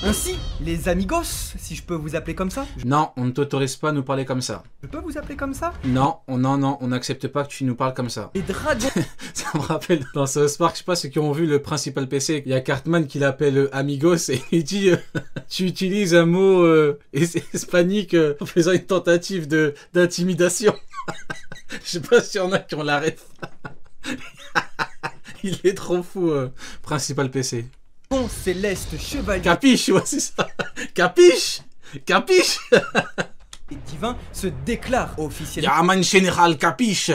Ainsi, les amigos, si je peux vous appeler comme ça. Non, on ne t'autorise pas à nous parler comme ça. Je peux vous appeler comme ça? Non, on n'accepte pas que tu nous parles comme ça. Les dragons. Ça me rappelle dans South Park, je sais pas ceux qui ont vu le principal PC, il y a Cartman qui l'appelle amigos et il dit tu utilises un mot hispanique en faisant une tentative d'intimidation. Je sais pas s'il y en a qui ont la ref. Il est trop fou, principal PC. Céleste chevalier. Capiche, ouais, c'est ça. Capiche. Capiche. Et divin se déclarent officiellement Yaman Général Capiche.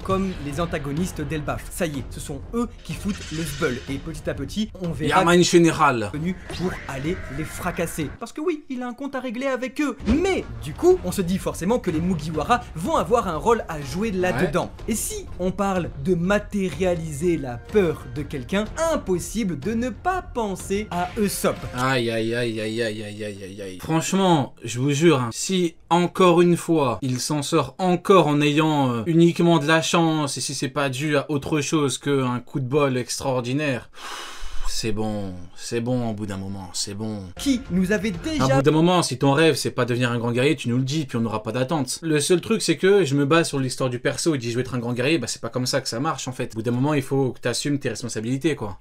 comme les antagonistes d'Elbaf. Ça y est, ce sont eux qui foutent le sbeul. Et petit à petit, on verra Yaman Général venu pour aller les fracasser. Parce que oui, il a un compte à régler avec eux. Mais du coup, on se dit forcément que les Mugiwara vont avoir un rôle à jouer là-dedans. Ouais. Et si on parle de matérialiser la peur de quelqu'un, impossible de ne pas penser à Usopp. Aïe aïe aïe aïe aïe aïe aïe aïe. Franchement, je vous jure, hein, si encore une fois, il s'en sort encore en ayant uniquement de la chance et si c'est pas dû à autre chose qu'un coup de bol extraordinaire. C'est bon au bout d'un moment, c'est bon. Qui nous avait déjà... À bout d'un moment, si ton rêve c'est pas devenir un grand guerrier, tu nous le dis, puis on n'aura pas d'attente. Le seul truc c'est que je me base sur l'histoire du perso, il dit je vais être un grand guerrier, bah c'est pas comme ça que ça marche en fait. Au bout d'un moment, il faut que tu assumes tes responsabilités quoi.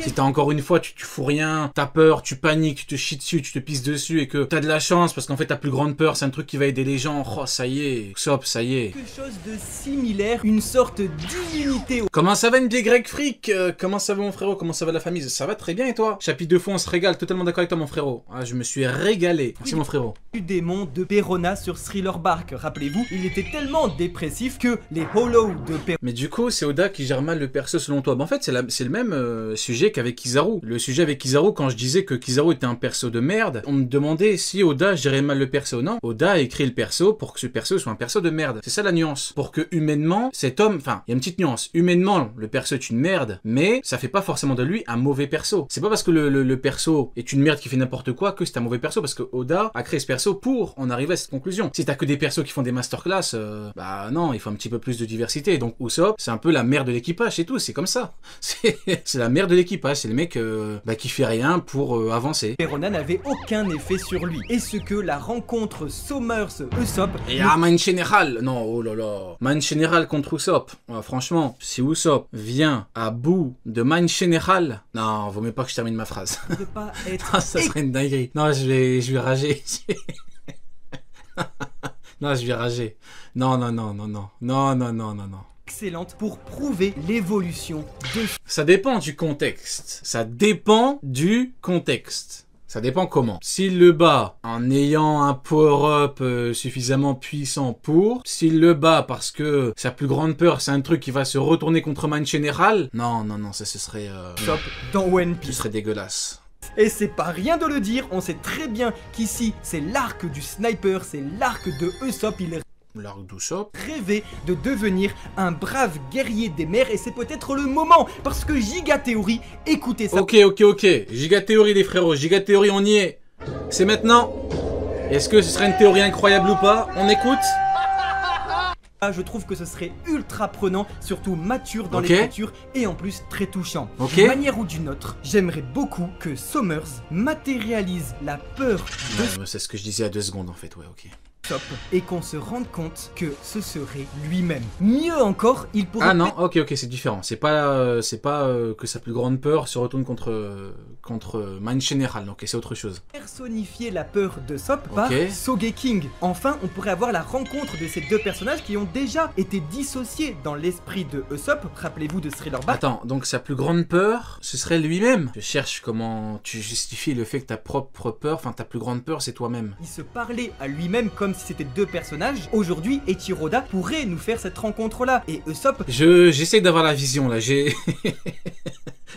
Si t'as encore une fois, tu fous rien, t'as peur, tu paniques, tu te chies dessus, tu te pisses dessus et que t'as de la chance parce qu'en fait ta plus grande peur c'est un truc qui va aider les gens, oh ça y est, Usopp, ça y est. Quelque chose de similaire, une sorte d'unité. Comment ça va NBA Greg Freak? Comment ça va mon frérot? Comment ça va la famille? Ça va très bien et toi? Chapitre 2 fois on se régale, totalement d'accord avec toi mon frérot. Ah, je me suis régalé, merci mon frérot. Du démon de Perona sur Thriller Bark, rappelez-vous, il était tellement dépressif que les Hollow de Perona... Mais du coup c'est Oda qui gère mal le perso selon toi. Bah, en fait c'est le même sujet qu'avec Kizaru. Le sujet avec Kizaru, quand je disais que Kizaru était un perso de merde, on me demandait si Oda gérait mal le perso. Non, Oda a écrit le perso pour que ce perso soit un perso de merde. C'est ça la nuance. Pour que humainement, cet homme, enfin, il y a une petite nuance. Humainement, le perso est une merde, mais ça fait pas forcément de lui un mauvais perso. C'est pas parce que le perso est une merde qui fait n'importe quoi que c'est un mauvais perso, parce que Oda a créé ce perso pour en arriver à cette conclusion. Si t'as que des persos qui font des masterclass, bah non, il faut un petit peu plus de diversité. Donc Usopp, c'est un peu la mère de l'équipage, c'est tout, c'est comme ça. C'est la mère de l'équipage, c'est le mec qui fait rien pour avancer. Perona n'avait aucun effet sur lui. Et ce que la rencontre Sommers-Usopp... Et ah, Man Général. Non, oh là là. Man Général contre Usopp. Ouais, franchement, si Usopp vient à bout de Man Général... Non, vaut mieux pas que je termine ma phrase. Ne peut pas être... Ah, ça serait une dinguerie. Non, je vais rager. Non, je vais rager. Non. Excellente pour prouver l'évolution de... Ça dépend du contexte. Ça dépend du contexte. Ça dépend comment. S'il le bat en ayant un power-up suffisamment puissant pour... S'il le bat parce que sa plus grande peur, c'est un truc qui va se retourner contre Man Général... Non, ça ce serait... Top dans One Piece. Ce serait dégueulasse. Et c'est pas rien de le dire, on sait très bien qu'ici, c'est l'arc du sniper, c'est l'arc de Usopp, il l'arc d'Usopp rêvait de devenir un brave guerrier des mers et c'est peut-être le moment parce que Giga Theory, écoutez ça. Ok. Giga Theory les frérots, Giga Theory on y est. C'est maintenant. Est-ce que ce serait une théorie incroyable ou pas? On écoute. Ah, je trouve que ce serait ultra prenant, surtout mature dans l'écriture et en plus très touchant. D'une manière ou d'une autre, j'aimerais beaucoup que Sommers matérialise la peur de... C'est ce que je disais à 2 secondes en fait, ouais, ok. Et qu'on se rende compte que ce serait lui-même. Mieux encore, il pourrait... Ah non, ok, c'est différent. C'est pas que sa plus grande peur se retourne contre Man Général, donc c'est autre chose. Personnifier la peur de Sop par Sogeking. Enfin, on pourrait avoir la rencontre de ces deux personnages qui ont déjà été dissociés dans l'esprit de Usopp. Rappelez-vous de Thriller Bark. Attends, donc sa plus grande peur, ce serait lui-même. Je cherche comment tu justifies le fait que ta propre peur, enfin ta plus grande peur, c'est toi-même. Il se parlait à lui-même comme si c'était deux personnages. Aujourd'hui, Eiichiro-Oda pourrait nous faire cette rencontre-là. Et Usopp... J'essaie d'avoir la vision, là.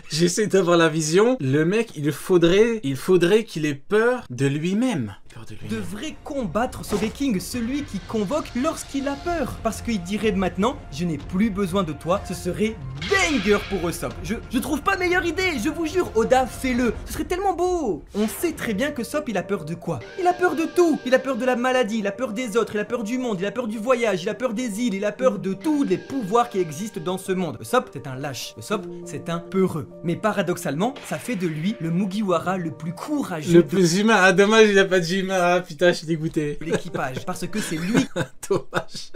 J'essaie d'avoir la vision. Le mec, il faudrait qu'il ait peur de lui-même. Peur de lui. devrait combattre Sogeking, celui qui convoque lorsqu'il a peur. Parce qu'il dirait maintenant, je n'ai plus besoin de toi, ce serait banger pour Usopp. Je trouve pas meilleure idée, je vous jure, Oda, fais-le, ce serait tellement beau. On sait très bien que Usopp, il a peur de quoi? Il a peur de tout, il a peur de la maladie, il a peur des autres, il a peur du monde, il a peur du voyage, il a peur des îles, il a peur de tous les pouvoirs qui existent dans ce monde. Usopp, c'est un lâche, Usopp, c'est un peureux. Mais paradoxalement, ça fait de lui le Mugiwara le plus courageux Le plus humain. Ah, dommage, il a pas dit humain. Ah, putain, je suis dégoûté. de l'équipage. Parce que c'est lui Dommage.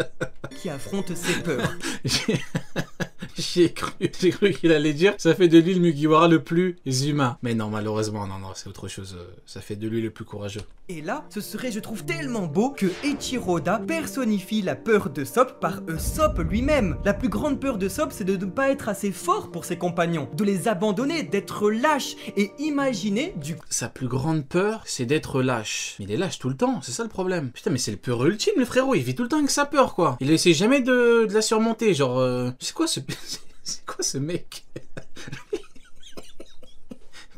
qui affronte ses peurs. J'ai cru qu'il allait dire ça fait de lui le Mugiwara le plus humain. Mais non, malheureusement, non, c'est autre chose. Ça fait de lui le plus courageux. Et là, ce serait, je trouve, tellement beau que Eiichiro Oda personnifie la peur de Usopp par Usopp lui-même. La plus grande peur de Usopp, c'est de ne pas être assez fort pour ses compagnons, de les abandonner, d'être lâche. Et imaginez, du coup... Sa plus grande peur, c'est d'être lâche. Mais il est lâche tout le temps, c'est ça le problème. Putain, mais c'est le peur ultime, le frérot. Il vit tout le temps avec sa peur, quoi. Il essaie jamais de la surmonter. Genre, c'est quoi ce mec?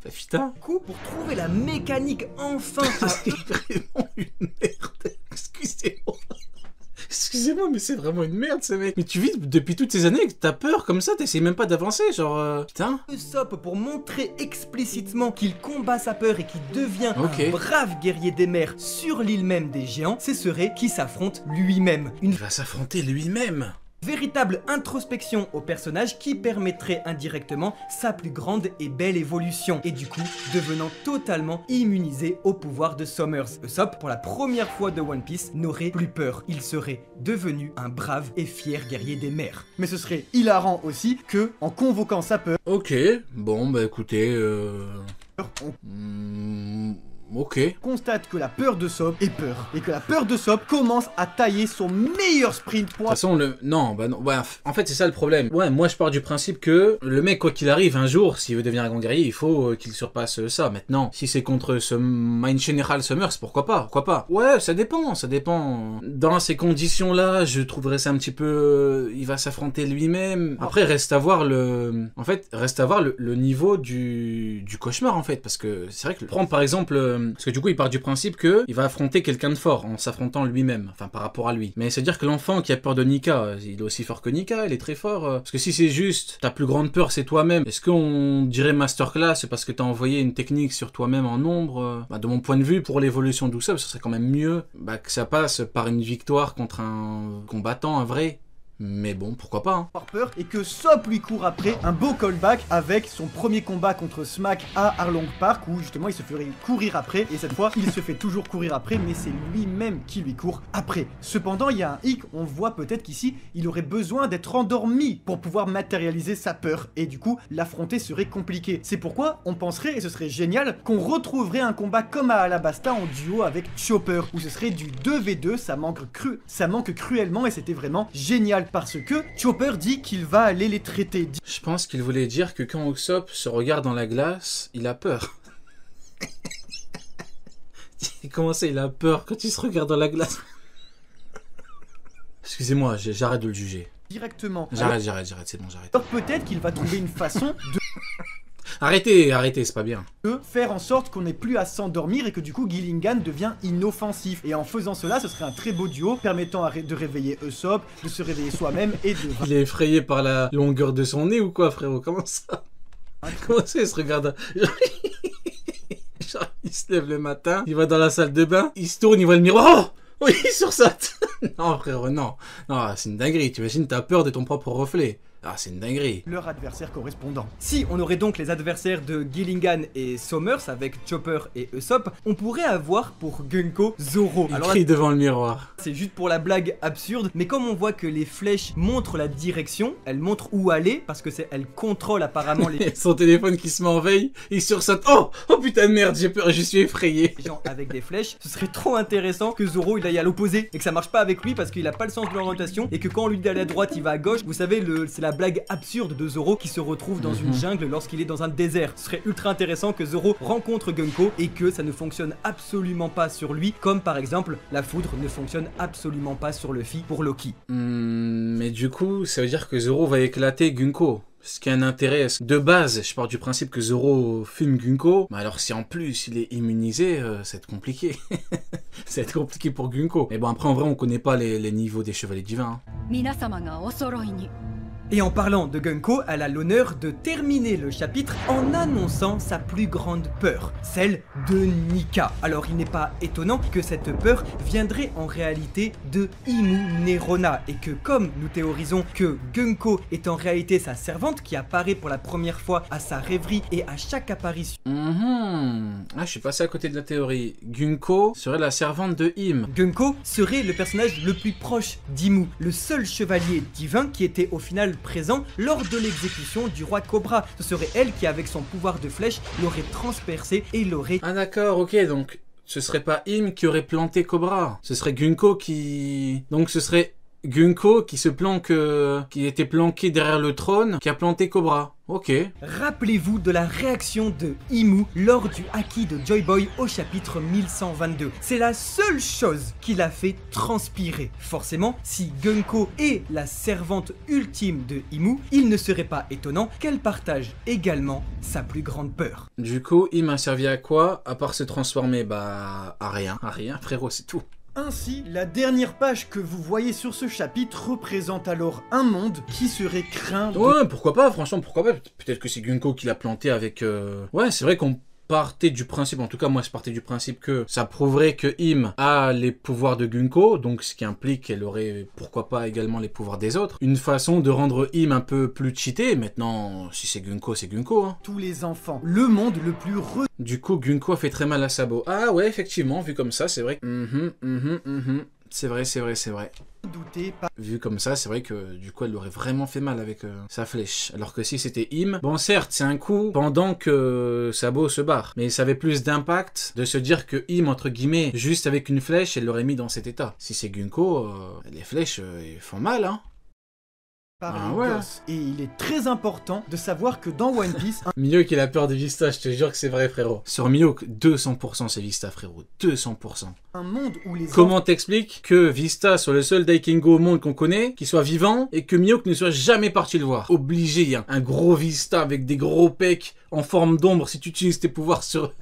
Bah, putain. Du coup, pour trouver la mécanique enfin à... C'est vraiment une merde. Excusez-moi. Excusez-moi, mais c'est vraiment une merde ce mec. Mais tu vis depuis toutes ces années que t'as peur comme ça, t'essayes même pas d'avancer, genre... Putain. Usopp, pour montrer explicitement qu'il combat sa peur et qu'il devient Ok. un brave guerrier des mers sur l'île même des géants, ce serait qu'il s'affronte lui-même. Une Il va s'affronter lui-même. véritable introspection au personnage qui permettrait indirectement sa plus grande et belle évolution, et du coup devenant totalement immunisé au pouvoir de Summers. Usopp, pour la première fois de One Piece, n'aurait plus peur. Il serait devenu un brave et fier guerrier des mers. Mais ce serait hilarant aussi que, en convoquant sa peur, Ok, bon bah écoutez... Ok. on constate que la peur de Sop est peur. Et que la peur de Sop commence à tailler son meilleur sprint De pour... toute façon, non, bah non, ouais, en fait c'est ça le problème. Ouais, moi je pars du principe que le mec, quoi qu'il arrive, un jour, s'il veut devenir un grand guerrier, il faut qu'il surpasse ça. Maintenant, si c'est contre ce Mind General Summers, pourquoi pas? Pourquoi pas? Ouais, ça dépend, ça dépend. Dans ces conditions-là, je trouverais ça un petit peu... il va s'affronter lui-même. Après, reste à voir le... En fait, reste à voir le niveau du cauchemar, en fait. Parce que c'est vrai que... Prends par exemple... Parce que du coup, il part du principe que il va affronter quelqu'un de fort en s'affrontant lui-même, enfin par rapport à lui. Mais c'est-à-dire que l'enfant qui a peur de Nika, il est aussi fort que Nika, il est très fort. Parce que si c'est juste, ta plus grande peur c'est toi-même, est-ce qu'on dirait masterclass c'est parce que t'as envoyé une technique sur toi-même en nombre bah, de mon point de vue, pour l'évolution d'Usopp, ce serait quand même mieux bah, que ça passe par une victoire contre un combattant, un vrai. Mais bon, pourquoi pas, hein. avoir peur et que Sop lui court après un beau callback avec son premier combat contre Smack à Arlong Park où justement il se ferait courir après et cette fois il se fait toujours courir après mais c'est lui-même qui lui court après. Cependant il y a un hic, on voit peut-être qu'ici il aurait besoin d'être endormi pour pouvoir matérialiser sa peur et du coup l'affronter serait compliqué. C'est pourquoi on penserait et ce serait génial qu'on retrouverait un combat comme à Alabasta en duo avec Chopper où ce serait du 2v2, ça manque cruellement et c'était vraiment génial. Parce que Chopper dit qu'il va aller les traiter. Je pense qu'il voulait dire que quand Usopp se regarde dans la glace, il a peur. Comment ça, il a peur quand il se regarde dans la glace? Excusez-moi, j'arrête de le juger. Directement. J'arrête, c'est bon, j'arrête. Alors peut-être qu'il va trouver une façon Arrêtez, c'est pas bien. de faire en sorte qu'on n'ait plus à s'endormir et que du coup Gillingan devient inoffensif. Et en faisant cela, ce serait un très beau duo permettant de réveiller Usopp, de se réveiller soi-même et de... Il est effrayé par la longueur de son nez ou quoi, frérot? Comment ça? Comment ça, il se regarde? Genre, il se lève le matin, il va dans la salle de bain, il se tourne, il voit le miroir. Oh oui, il sursaute. Non, frérot, non. Non, c'est une dinguerie. Tu imagines, t'as peur de ton propre reflet. Ah, c'est une dinguerie. leur adversaire correspondant. Si on aurait donc les adversaires de Gillingan et Summers avec Chopper et Usopp, on pourrait avoir pour Gunko Zoro. Il Alors crie devant le miroir. c'est juste pour la blague absurde, mais comme on voit que les flèches montrent la direction, elles montrent où aller, parce que elles contrôlent apparemment les Son téléphone qui se met en veille, il sursaute. Oh putain de merde, j'ai peur, je suis effrayé. gens avec des flèches, ce serait trop intéressant que Zoro il aille à l'opposé et que ça marche pas avec lui parce qu'il a pas le sens de l'orientation et que quand on lui dit d'aller à droite il va à gauche. Vous savez, c'est la blague absurde de Zoro qui se retrouve dans une jungle lorsqu'il est dans un désert. Ce serait ultra intéressant que Zoro rencontre Gunko et que ça ne fonctionne absolument pas sur lui, comme par exemple la foudre ne fonctionne absolument pas sur Luffy pour Loki. Mais du coup, ça veut dire que Zoro va éclater Gunko. Ce qui a un intérêt, de base, je pars du principe que Zoro fume Gunko, mais alors si en plus il est immunisé, ça va être compliqué. Ça va être compliqué pour Gunko. Mais bon, après en vrai on connaît pas les niveaux des chevaliers divins. Et en parlant de Gunko, elle a l'honneur de terminer le chapitre en annonçant sa plus grande peur, celle de Nika. Alors il n'est pas étonnant que cette peur viendrait en réalité de Imu Nerona, et que comme nous théorisons que Gunko est en réalité sa servante qui apparaît pour la première fois à sa rêverie et à chaque apparition. Ah, je suis passé à côté de la théorie. Gunko serait la servante de Im. Gunko serait le personnage le plus proche d'Imu, le seul chevalier divin qui était au final présent lors de l'exécution du roi Cobra. Ce serait elle qui, avec son pouvoir de flèche, l'aurait transpercé et l'aurait... Ah d'accord, ok, donc ce serait pas Im qui aurait planté Cobra. Ce serait Gunko qui... Donc ce serait Gunko qui se planque... qui était planqué derrière le trône, qui a planté Cobra. Ok. Rappelez-vous de la réaction de Imu lors du Haki de Joy Boy au chapitre 1122. C'est la seule chose qui l'a fait transpirer. Forcément, si Gunko est la servante ultime de Imu, il ne serait pas étonnant qu'elle partage également sa plus grande peur. Du coup, Im a servi à quoi? À part se transformer, bah... à rien. À rien, frérot, c'est tout. Ainsi, la dernière page que vous voyez sur ce chapitre représente alors un monde qui serait craint de... Ouais, pourquoi pas, franchement, pourquoi pas. Peut-être que c'est Gunko qui l'a planté avec... Ouais, c'est vrai qu'on partait du principe, en tout cas moi je partais du principe que ça prouverait que Im a les pouvoirs de Gunko, donc ce qui implique qu'elle aurait pourquoi pas également les pouvoirs des autres. Une façon de rendre Im un peu plus cheaté. Maintenant, si c'est Gunko, c'est Gunko. Hein. Tous les enfants, le monde le plus Du coup, Gunko a fait très mal à Sabo. Ah ouais, effectivement, vu comme ça, c'est vrai. C'est vrai, c'est vrai, c'est vrai. redouté par... Vu comme ça, c'est vrai que du coup, elle lui aurait vraiment fait mal avec sa flèche. Alors que si c'était Im, bon certes, c'est un coup pendant que Sabo se barre. Mais ça avait plus d'impact de se dire que Im, entre guillemets, juste avec une flèche, elle l'aurait mis dans cet état. Si c'est Gunko, les flèches, ils font mal, hein. par les gosses. Et il est très important de savoir que dans One Piece... Mihawk, il a peur de Vista, je te jure que c'est vrai, frérot. Sur Mihawk, 200% c'est Vista, frérot. 200%. Un monde où les... Comment t'expliques que Vista soit le seul Daikingo au monde qu'on connaît, qui soit vivant, et que Mihawk ne soit jamais parti le voir? Obligé, il y a un gros Vista avec des gros pecs en forme d'ombre si tu utilises tes pouvoirs sur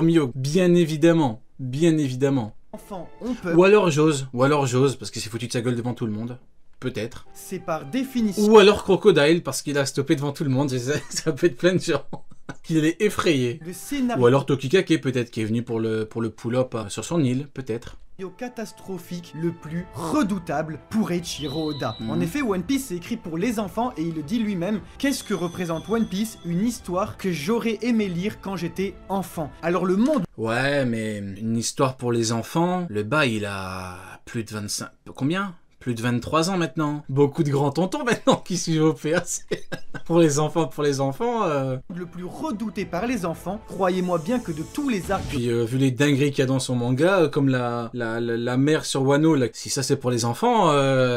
Mihawk. Bien évidemment. Bien évidemment. Enfants ont peur. Ou alors Jose, parce qu'il s'est foutu de sa gueule devant tout le monde. Peut-être. C'est par définition... Ou alors Crocodile, parce qu'il a stoppé devant tout le monde, je sais, ça peut être plein de gens. Il est effrayé. Le scénario... Ou alors Tokikake, peut-être, qui est venu pour le pull-up sur son île, peut-être. Catastrophique le plus redoutable pour Eiichiro Oda. En effet, One Piece c'est écrit pour les enfants et il le dit lui-même. Qu'est-ce que représente One Piece? Une histoire que j'aurais aimé lire quand j'étais enfant. Alors le monde... Ouais, mais une histoire pour les enfants, le bas il a plus de 25... Combien? Plus de 23 ans maintenant. Beaucoup de grands tontons maintenant qui suivent au PAC. Pour les enfants. Le plus redouté par les enfants, croyez-moi bien que de tous les arcs... Puis vu les dingueries qu'il y a dans son manga, comme la mère sur Wano, là, si ça c'est pour les enfants,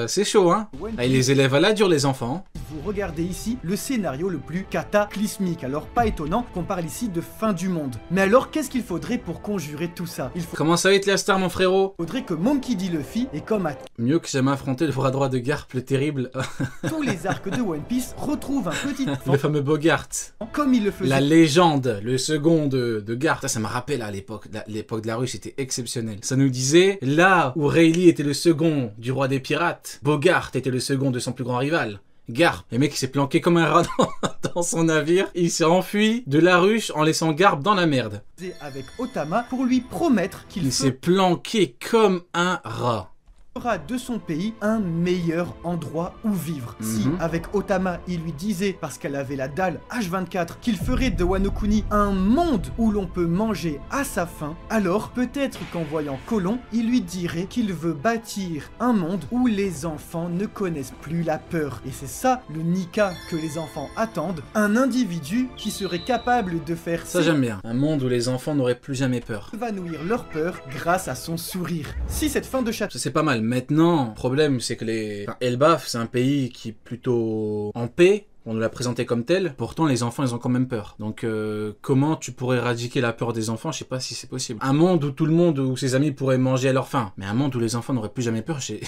c'est chaud, hein. Ah, ils les élèvent à la dure, les enfants. Vous regardez ici le scénario le plus cataclysmique. Alors pas étonnant qu'on parle ici de fin du monde. Mais alors qu'est-ce qu'il faudrait pour conjurer tout ça? Comment ça va être la star, mon frérot? Il faudrait que Monkey D. Luffy, et comme à... Mieux que jamais affronter le bras droit de Garp, le terrible. tous les arcs de One Piece, retrouve un petit enfant... Le fameux Bogart. Comme il le faisait... La légende, le second de Garp. Ça me rappelle à l'époque de la rue, c'était exceptionnel. Ça nous disait, là où Rayleigh était le second du roi des pirates, Bogart était le second de son plus grand rival. Garp, le mec il s'est planqué comme un rat dans son navire, il s'est enfui de la ruche en laissant Garp dans la merde. Avec Otama pour lui promettre qu'il s'est planqué comme un rat. Fera de son pays un meilleur endroit où vivre. Si, avec Otama, il lui disait, parce qu'elle avait la dalle H24, qu'il ferait de Wano Kuni un monde où l'on peut manger à sa faim, alors peut-être qu'en voyant Colon, il lui dirait qu'il veut bâtir un monde où les enfants ne connaissent plus la peur. Et c'est ça le Nika que les enfants attendent, un individu qui serait capable de faire... Ça j'aime bien, un monde où les enfants n'auraient plus jamais peur. Évanouir leur peur grâce à son sourire. Si cette fin de chapitre... C'est pas mal. Maintenant, le problème, c'est que Elbaf, c'est un pays qui est plutôt en paix. On nous l'a présenté comme tel. Pourtant, les enfants, ils ont quand même peur. Donc, comment tu pourrais éradiquer la peur des enfants? Je sais pas si c'est possible. Un monde où tout le monde, où ses amis pourraient manger à leur faim. Mais un monde où les enfants n'auraient plus jamais peur, j'ai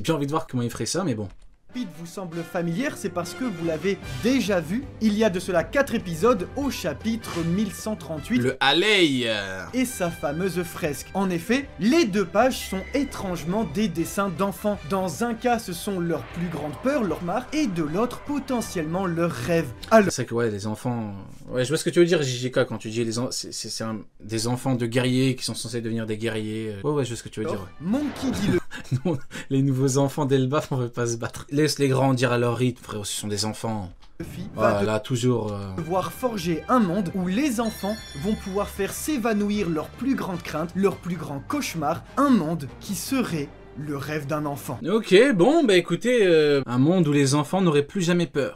bien envie de voir comment ils feraient ça, mais bon. Vous semble familière, c'est parce que vous l'avez déjà vu il y a de cela 4 épisodes au chapitre 1138. Le Alley Et sa fameuse fresque. En effet, les 2 pages sont étrangement des dessins d'enfants. Dans un cas, ce sont leurs plus grandes peurs, leurs marques, et de l'autre, potentiellement leurs rêves. Alors... C'est que ouais, les enfants... Ouais, je vois ce que tu veux dire, JJK, quand tu dis des enfants de guerriers qui sont censés devenir des guerriers. Ouais, je vois ce que tu veux dire. Ouais. Monkey D. Non, les nouveaux enfants d'Elbaf, on veut pas se battre. Laisse-les grandir à leur rythme, frérot, ce sont des enfants. Voilà, toujours... devoir forger un monde où les enfants vont pouvoir faire s'évanouir leurs plus grandes craintes, leurs plus grands cauchemars, un monde qui serait le rêve d'un enfant. Ok, bon, bah écoutez, un monde où les enfants n'auraient plus jamais peur.